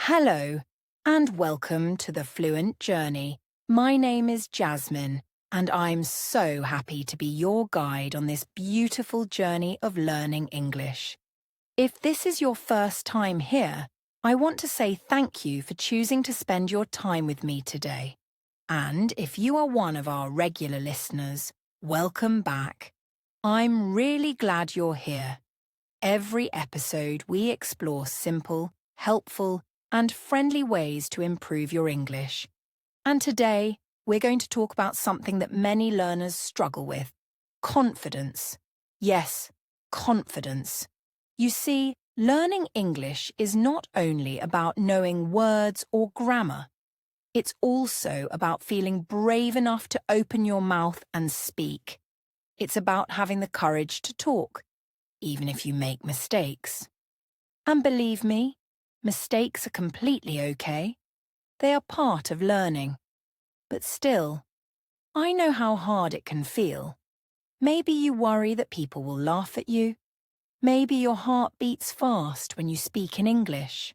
Hello, and welcome to the Fluent Journey. My name is Jasmine, and I'm so happy to be your guide on this beautiful journey of learning English. If this is your first time here, I want to say thank you for choosing to spend your time with me today. And if you are one of our regular listeners, welcome back. I'm really glad you're here. Every episode, we explore simple, helpful, and friendly ways to improve your English. And today, we're going to talk about something that many learners struggle with: confidence. Yes, confidence. You see, learning English is not only about knowing words or grammar. It's also about feeling brave enough to open your mouth and speak. It's about having the courage to talk, even if you make mistakes. And believe me, mistakes are completely okay. They are part of learning. But still, I know how hard it can feel. Maybe you worry that people will laugh at you. Maybe your heart beats fast when you speak in English.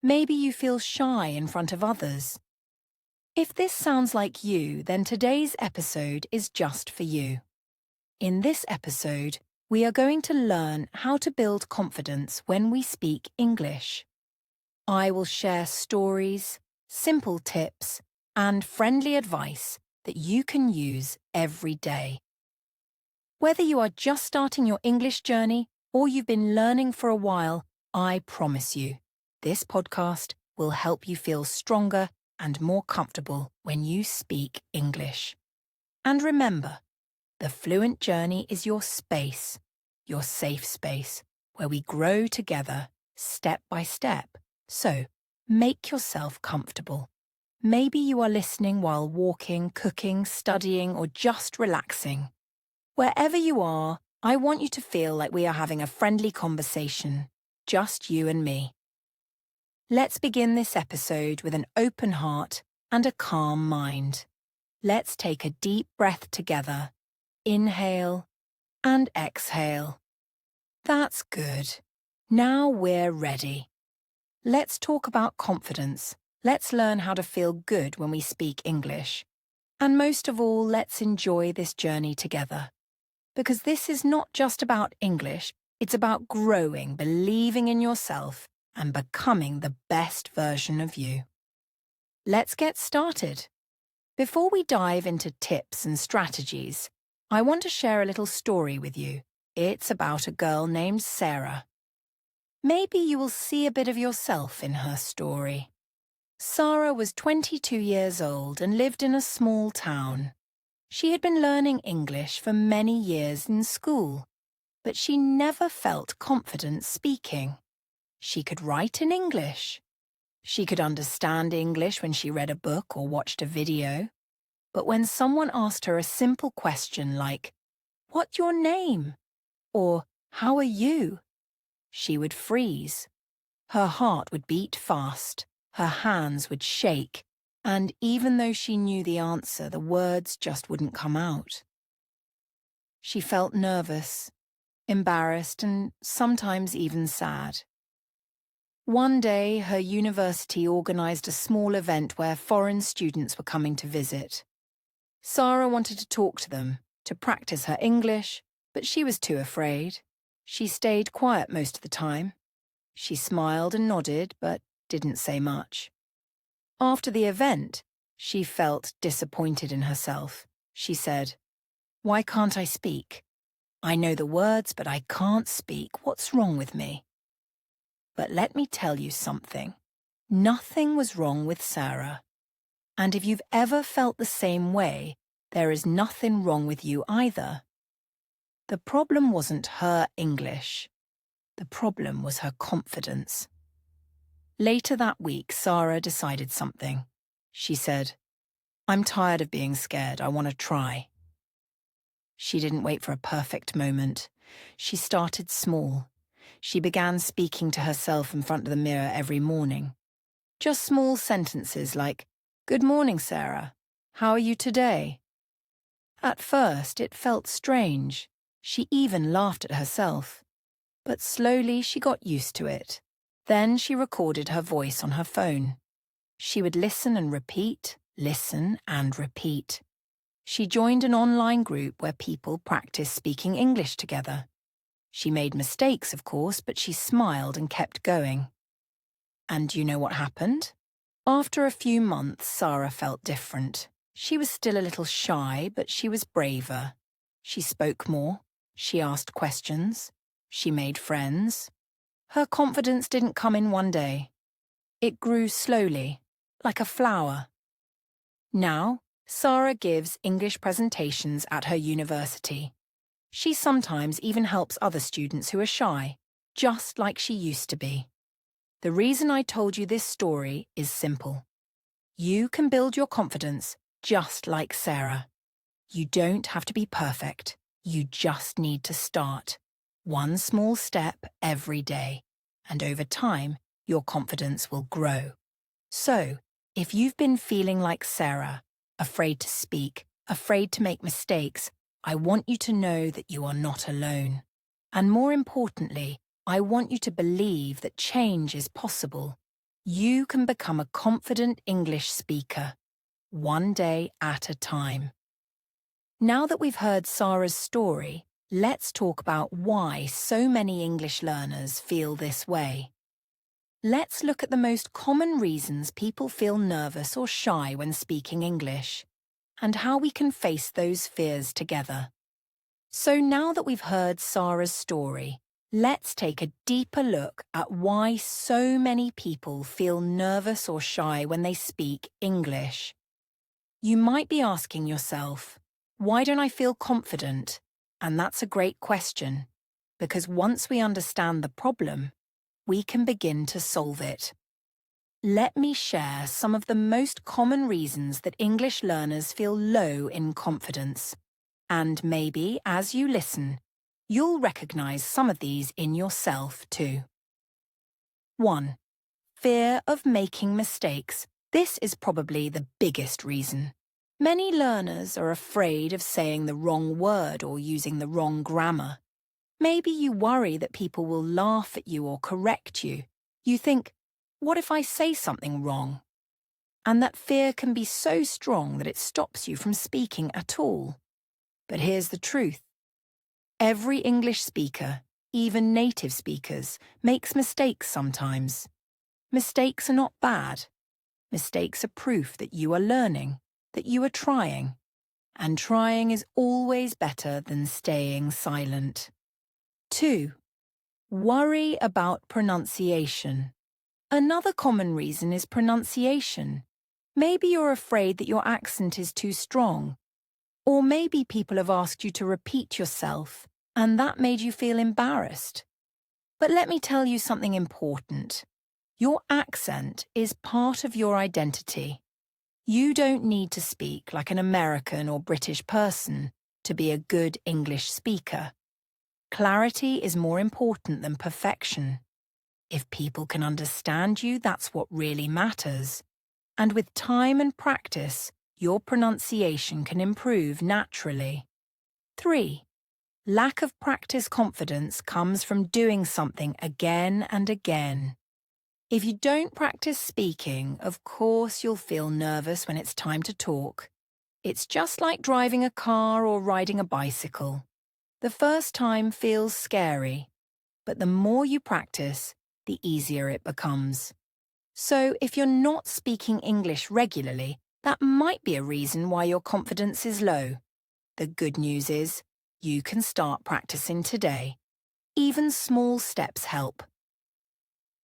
Maybe you feel shy in front of others. If this sounds like you, then today's episode is just for you. In this episode, we are going to learn how to build confidence when we speak English. I will share stories, simple tips, and friendly advice that you can use every day. Whether you are just starting your English journey or you've been learning for a while, I promise you, this podcast will help you feel stronger and more comfortable when you speak English. And remember, the Fluent Journey is your space, your safe space, where we grow together, step by step. So, make yourself comfortable. Maybe you are listening while walking, cooking, studying, or just relaxing. Wherever you are, I want you to feel like we are having a friendly conversation, just you and me. Let's begin this episode with an open heart and a calm mind. Let's take a deep breath together. Inhale and exhale. That's good. Now we're ready. Let's talk about confidence. Let's learn how to feel good when we speak English. And most of all, let's enjoy this journey together. Because this is not just about English, it's about growing, believing in yourself, and becoming the best version of you. Let's get started. Before we dive into tips and strategies, I want to share a little story with you. It's about a girl named Sarah. Maybe you will see a bit of yourself in her story. Sarah was 22 years old and lived in a small town. She had been learning English for many years in school, but she never felt confident speaking. She could write in English. She could understand English when she read a book or watched a video. But when someone asked her a simple question like, "What's your name?" or "How are you?" she would freeze. Her heart would beat fast, her hands would shake, and even though she knew the answer, the words just wouldn't come out. She felt nervous, embarrassed, and sometimes even sad. One day, her university organized a small event where foreign students were coming to visit. Sarah wanted to talk to them, to practice her English, but she was too afraid. She stayed quiet most of the time. She smiled and nodded, but didn't say much. After the event, she felt disappointed in herself. She said, "Why can't I speak? I know the words, but I can't speak. What's wrong with me?" But let me tell you something. Nothing was wrong with Sarah. And if you've ever felt the same way, there is nothing wrong with you either. The problem wasn't her English. The problem was her confidence. Later that week, Sarah decided something. She said, "I'm tired of being scared. I want to try." She didn't wait for a perfect moment. She started small. She began speaking to herself in front of the mirror every morning. Just small sentences like, "Good morning, Sarah. How are you today?" At first, it felt strange. She even laughed at herself. But slowly she got used to it. Then she recorded her voice on her phone. She would listen and repeat, listen and repeat. She joined an online group where people practiced speaking English together. She made mistakes, of course, but she smiled and kept going. And you know what happened? After a few months, Sarah felt different. She was still a little shy, but she was braver. She spoke more. She asked questions. She made friends. Her confidence didn't come in one day. It grew slowly, like a flower. Now, Sarah gives English presentations at her university. She sometimes even helps other students who are shy, just like she used to be. The reason I told you this story is simple. You can build your confidence just like Sarah. You don't have to be perfect. You just need to start. One small step every day. And over time, your confidence will grow. So, if you've been feeling like Sarah, afraid to speak, afraid to make mistakes, I want you to know that you are not alone. And more importantly, I want you to believe that change is possible. You can become a confident English speaker, one day at a time. Now that we've heard Sarah's story, let's talk about why so many English learners feel this way. Let's look at the most common reasons people feel nervous or shy when speaking English, and how we can face those fears together. So now that we've heard Sarah's story, let's take a deeper look at why so many people feel nervous or shy when they speak English. You might be asking yourself, why don't I feel confident? And that's a great question, because once we understand the problem, we can begin to solve it. Let me share some of the most common reasons that English learners feel low in confidence. And maybe, as you listen, you'll recognize some of these in yourself too. 1. Fear of making mistakes. This is probably the biggest reason. Many learners are afraid of saying the wrong word or using the wrong grammar. Maybe you worry that people will laugh at you or correct you. You think, what if I say something wrong? And that fear can be so strong that it stops you from speaking at all. But here's the truth. Every English speaker, even native speakers, makes mistakes sometimes. Mistakes are not bad. Mistakes are proof that you are learning, that you are trying. And trying is always better than staying silent. 2. Worry about pronunciation. Another common reason is pronunciation. Maybe you're afraid that your accent is too strong. Or maybe people have asked you to repeat yourself, and that made you feel embarrassed. But let me tell you something important. Your accent is part of your identity. You don't need to speak like an American or British person to be a good English speaker. Clarity is more important than perfection. If people can understand you, that's what really matters. And with time and practice, your pronunciation can improve naturally. 3. Lack of practice confidence comes from doing something again and again. If you don't practice speaking, of course you'll feel nervous when it's time to talk. It's just like driving a car or riding a bicycle. The first time feels scary, but the more you practice, the easier it becomes. So if you're not speaking English regularly, that might be a reason why your confidence is low. The good news is, you can start practicing today. Even small steps help.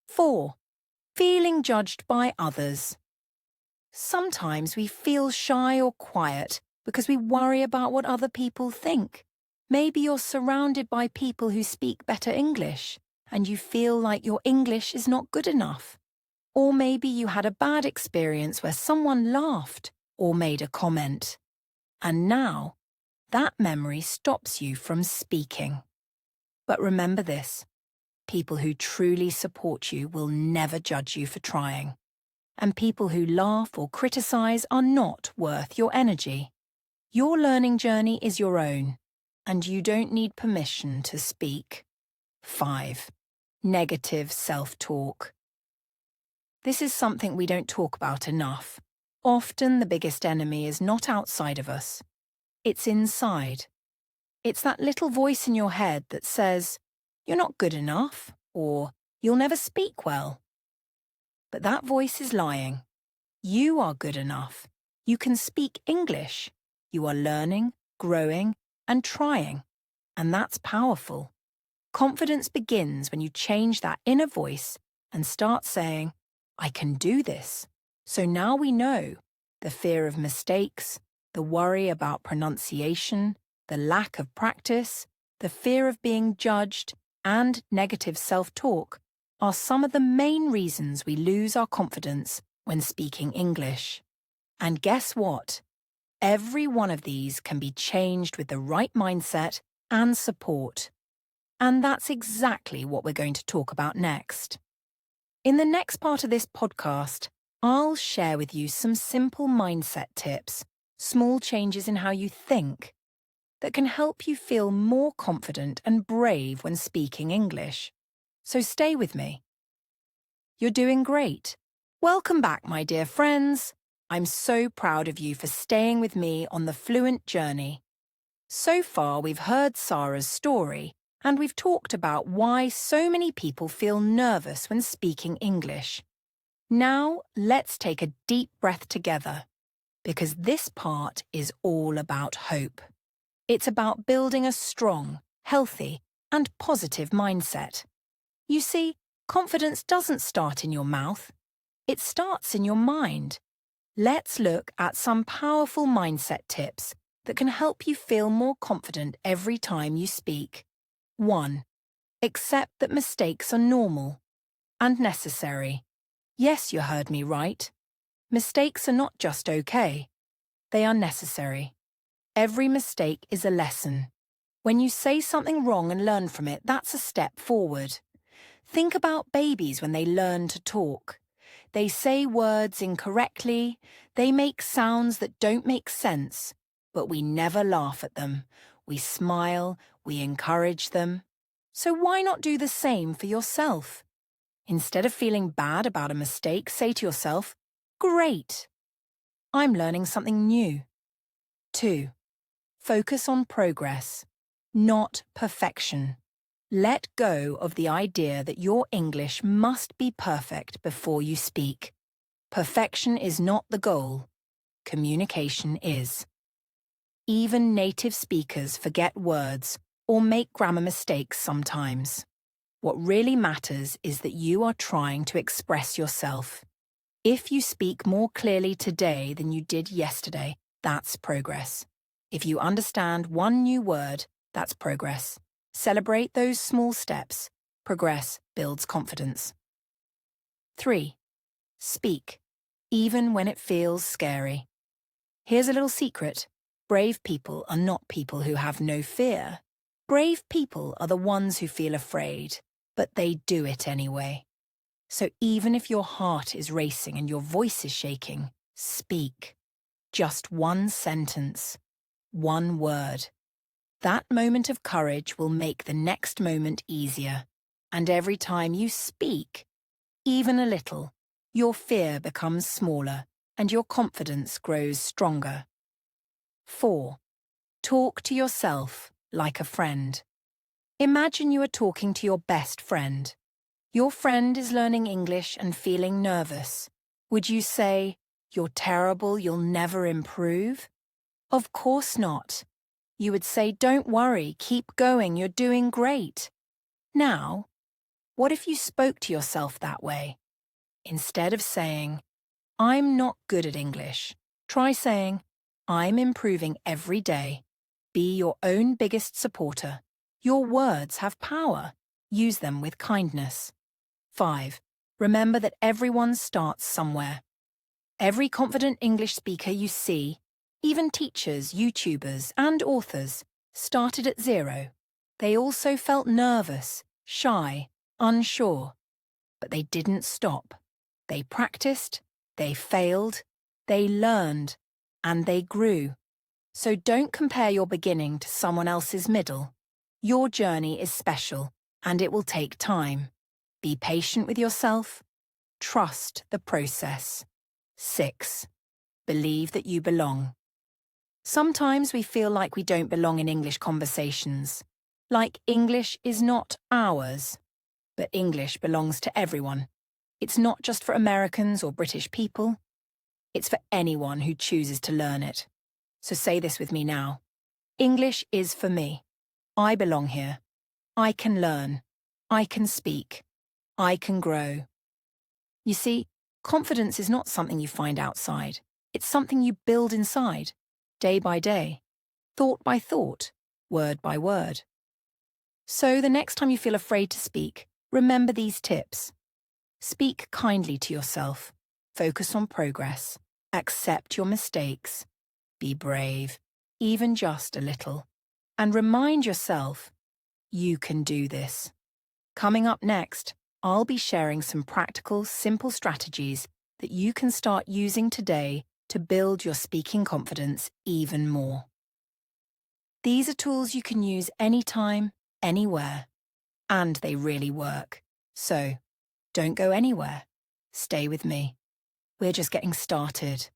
4. Feeling judged by others. Sometimes we feel shy or quiet because we worry about what other people think. Maybe you're surrounded by people who speak better English, and you feel like your English is not good enough. Or maybe you had a bad experience where someone laughed or made a comment. And now, that memory stops you from speaking. But remember this, people who truly support you will never judge you for trying. And people who laugh or criticize are not worth your energy. Your learning journey is your own, and you don't need permission to speak. 5. negative self-talk. This is something we don't talk about enough. Often the biggest enemy is not outside of us. It's inside. It's that little voice in your head that says, "You're not good enough," or "You'll never speak well." But that voice is lying. You are good enough. You can speak English. You are learning, growing, and trying. And that's powerful. Confidence begins when you change that inner voice and start saying, "I can do this." So now we know the fear of mistakes, the worry about pronunciation, the lack of practice, the fear of being judged, and negative self-talk are some of the main reasons we lose our confidence when speaking English. And guess what? Every one of these can be changed with the right mindset and support. And that's exactly what we're going to talk about next. In the next part of this podcast, I'll share with you some simple mindset tips, small changes in how you think, that can help you feel more confident and brave when speaking English. So stay with me. You're doing great. Welcome back, my dear friends. I'm so proud of you for staying with me on the Fluent journey. So far, we've heard Sarah's story, and we've talked about why so many people feel nervous when speaking English. Now, let's take a deep breath together, because this part is all about hope. It's about building a strong, healthy, and positive mindset. You see, confidence doesn't start in your mouth. It starts in your mind. Let's look at some powerful mindset tips that can help you feel more confident every time you speak. 1. Accept that mistakes are normal and necessary. Yes, you heard me right. Mistakes are not just okay. They are necessary. Every mistake is a lesson. When you say something wrong and learn from it, that's a step forward. Think about babies when they learn to talk. They say words incorrectly, they make sounds that don't make sense, but we never laugh at them. We smile, we encourage them. So why not do the same for yourself? Instead of feeling bad about a mistake, say to yourself, "Great! I'm learning something new." 2. Focus on progress, not perfection. Let go of the idea that your English must be perfect before you speak. Perfection is not the goal. Communication is. Even native speakers forget words or make grammar mistakes sometimes. What really matters is that you are trying to express yourself. If you speak more clearly today than you did yesterday, that's progress. If you understand one new word, that's progress. Celebrate those small steps. Progress builds confidence. 3. Speak, even when it feels scary. Here's a little secret. Brave people are not people who have no fear. Brave people are the ones who feel afraid, but they do it anyway. So even if your heart is racing and your voice is shaking, speak. Just one sentence, one word. That moment of courage will make the next moment easier. And every time you speak, even a little, your fear becomes smaller and your confidence grows stronger. 4. Talk to yourself like a friend. Imagine you are talking to your best friend. Your friend is learning English and feeling nervous. Would you say, "You're terrible, you'll never improve"? Of course not. You would say, "Don't worry, keep going, you're doing great." Now, what if you spoke to yourself that way? Instead of saying, "I'm not good at English," try saying, "I'm improving every day." Be your own biggest supporter. Your words have power. Use them with kindness. 5. Remember that everyone starts somewhere. Every confident English speaker you see, even teachers, YouTubers, and authors, started at 0. They also felt nervous, shy, unsure. But they didn't stop. They practiced, they failed, they learned, and they grew. So don't compare your beginning to someone else's middle. Your journey is special, and it will take time. Be patient with yourself. Trust the process. 6. Believe that you belong. Sometimes we feel like we don't belong in English conversations. Like English is not ours. But English belongs to everyone. It's not just for Americans or British people. It's for anyone who chooses to learn it. So say this with me now. English is for me. I belong here. I can learn. I can speak. I can grow. You see, confidence is not something you find outside. It's something you build inside, day by day, thought by thought, word by word. So the next time you feel afraid to speak, remember these tips. Speak kindly to yourself. Focus on progress. Accept your mistakes. Be brave, even just a little. And remind yourself, you can do this. Coming up next, I'll be sharing some practical, simple strategies that you can start using today to build your speaking confidence even more. These are tools you can use anytime, anywhere, and they really work. So, don't go anywhere. Stay with me. We're just getting started.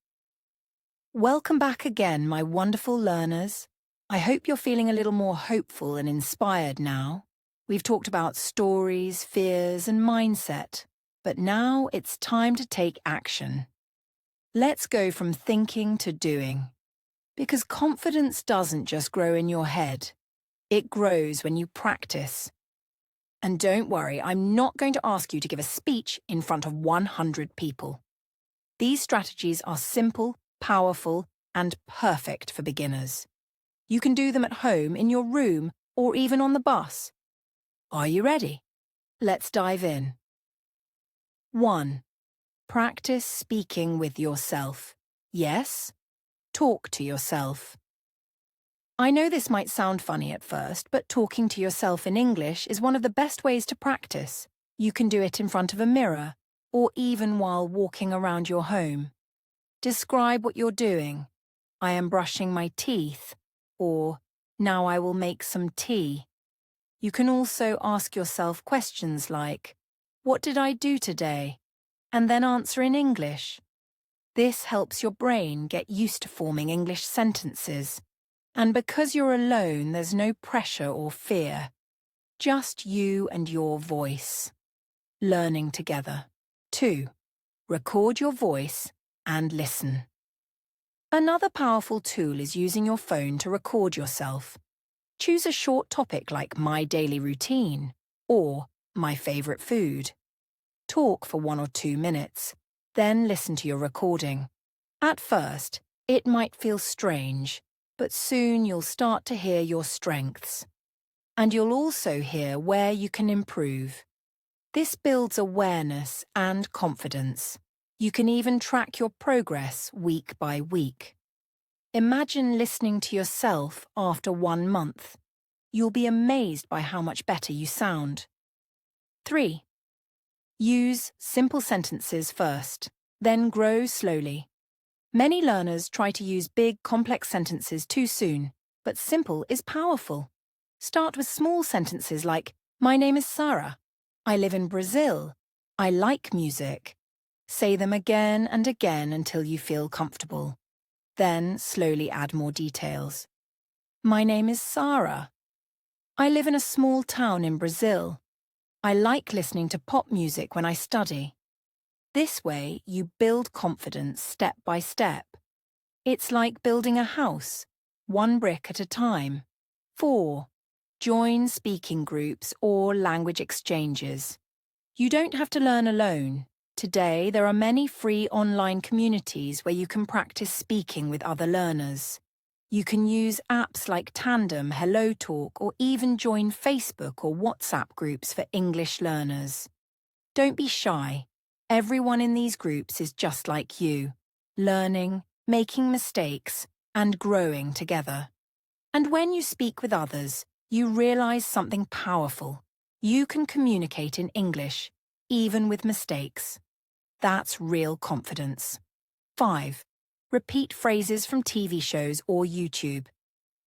Welcome back again, my wonderful learners. I hope you're feeling a little more hopeful and inspired now. We've talked about stories, fears, and mindset, but now it's time to take action. Let's go from thinking to doing. Because confidence doesn't just grow in your head. It grows when you practice. And don't worry, I'm not going to ask you to give a speech in front of 100 people. These strategies are simple, powerful, and perfect for beginners. You can do them at home, in your room, or even on the bus. Are you ready? Let's dive in. 1. Practice speaking with yourself. Yes, talk to yourself. I know this might sound funny at first, but talking to yourself in English is one of the best ways to practice. You can do it in front of a mirror, or even while walking around your home. Describe what you're doing. I am brushing my teeth, or now I will make some tea. You can also ask yourself questions like, what did I do today? And then answer in English. This helps your brain get used to forming English sentences. And because you're alone, there's no pressure or fear. Just you and your voice. Learning together. 2. Record your voice and listen. Another powerful tool is using your phone to record yourself. Choose a short topic like my daily routine or my favorite food. Talk for 1 or 2 minutes, then listen to your recording. At first, it might feel strange, but soon you'll start to hear your strengths. And you'll also hear where you can improve. This builds awareness and confidence. You can even track your progress week by week. Imagine listening to yourself after 1 month. You'll be amazed by how much better you sound. 3. Use simple sentences first, then grow slowly. Many learners try to use big, complex sentences too soon, but simple is powerful. Start with small sentences like, my name is Sarah. I live in Brazil. I like music. Say them again and again until you feel comfortable. Then slowly add more details. My name is Sarah. I live in a small town in Brazil. I like listening to pop music when I study. This way, you build confidence step by step. It's like building a house, 1 brick at a time. 4. Join speaking groups or language exchanges. You don't have to learn alone. Today, there are many free online communities where you can practice speaking with other learners. You can use apps like Tandem, HelloTalk, or even join Facebook or WhatsApp groups for English learners. Don't be shy. Everyone in these groups is just like you, learning, making mistakes, and growing together. And when you speak with others, you realize something powerful. You can communicate in English, even with mistakes. That's real confidence. 5. Repeat phrases from TV shows or YouTube.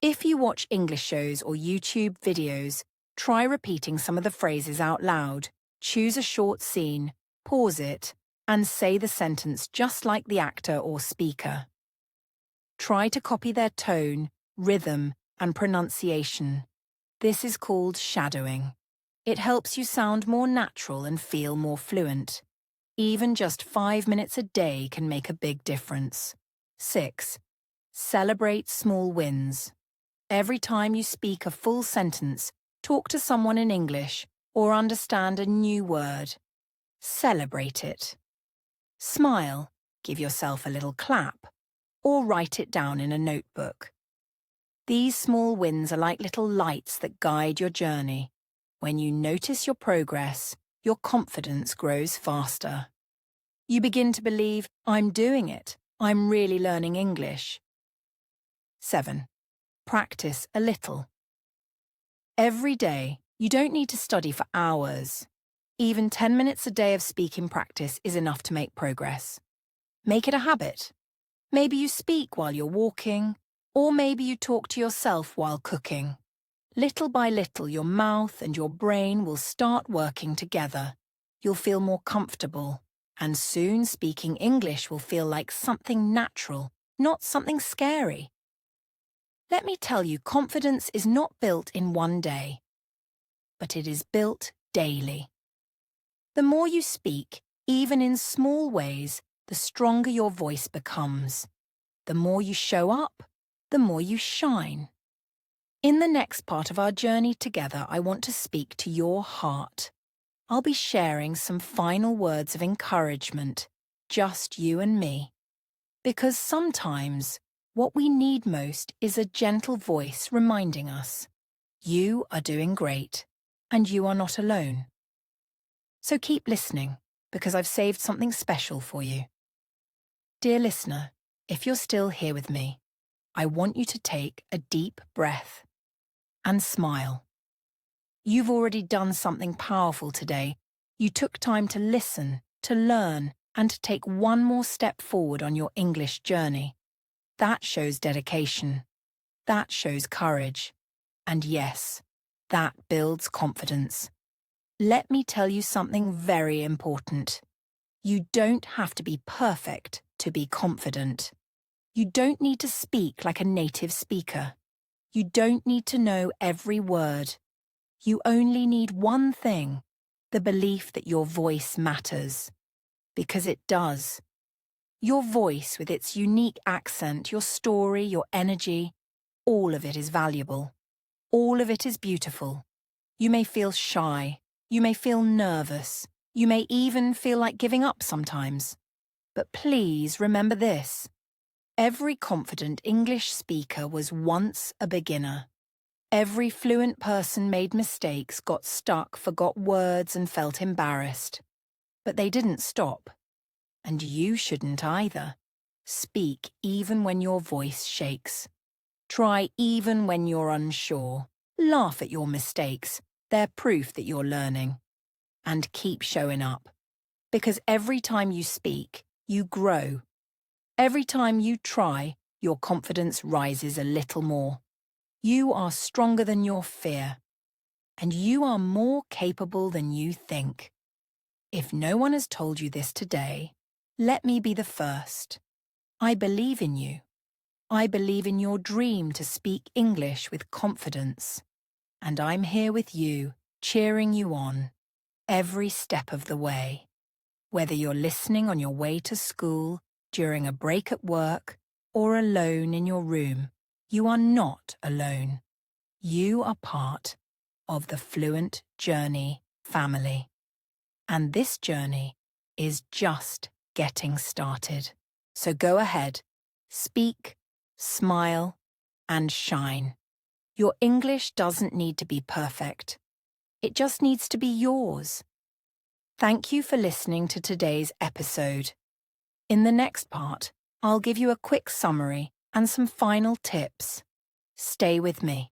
If you watch English shows or YouTube videos, try repeating some of the phrases out loud. Choose a short scene, pause it, and say the sentence just like the actor or speaker. Try to copy their tone, rhythm, and pronunciation. This is called shadowing. It helps you sound more natural and feel more fluent. Even just 5 minutes a day can make a big difference. 6. Celebrate small wins. Every time you speak a full sentence, talk to someone in English, or understand a new word, celebrate it. Smile, give yourself a little clap, or write it down in a notebook. These small wins are like little lights that guide your journey. When you notice your progress, your confidence grows faster. You begin to believe, I'm doing it, I'm really learning English. 7. Practice a little. Every day, you don't need to study for hours. Even 10 minutes a day of speaking practice is enough to make progress. Make it a habit. Maybe you speak while you're walking, or maybe you talk to yourself while cooking. Little by little, your mouth and your brain will start working together. You'll feel more comfortable, and soon speaking English will feel like something natural, not something scary. Let me tell you, confidence is not built in one day, but it is built daily. The more you speak, even in small ways, the stronger your voice becomes. The more you show up, the more you shine. In the next part of our journey together, I want to speak to your heart. I'll be sharing some final words of encouragement, just you and me. Because sometimes, what we need most is a gentle voice reminding us, you are doing great, and you are not alone. So keep listening, because I've saved something special for you. Dear listener, if you're still here with me, I want you to take a deep breath and smile. You've already done something powerful today. You took time to listen, to learn, and to take one more step forward on your English journey. That shows dedication. That shows courage. And yes, that builds confidence. Let me tell you something very important. You don't have to be perfect to be confident. You don't need to speak like a native speaker. You don't need to know every word. You only need one thing, the belief that your voice matters. Because it does. Your voice with its unique accent, your story, your energy, all of it is valuable. All of it is beautiful. You may feel shy. You may feel nervous. You may even feel like giving up sometimes. But please remember this. Every confident English speaker was once a beginner. Every fluent person made mistakes, got stuck, forgot words and felt embarrassed. But they didn't stop. And you shouldn't either. Speak even when your voice shakes. Try even when you're unsure. Laugh at your mistakes. They're proof that you're learning. And keep showing up. Because every time you speak, you grow. Every time you try, your confidence rises a little more. You are stronger than your fear. And you are more capable than you think. If no one has told you this today, let me be the first. I believe in you. I believe in your dream to speak English with confidence. And I'm here with you, cheering you on, every step of the way. Whether you're listening on your way to school, during a break at work, or alone in your room, you are not alone. You are part of the Fluent Journey family. And this journey is just getting started. So go ahead, speak, smile, and shine. Your English doesn't need to be perfect. It just needs to be yours. Thank you for listening to today's episode. In the next part, I'll give you a quick summary and some final tips. Stay with me.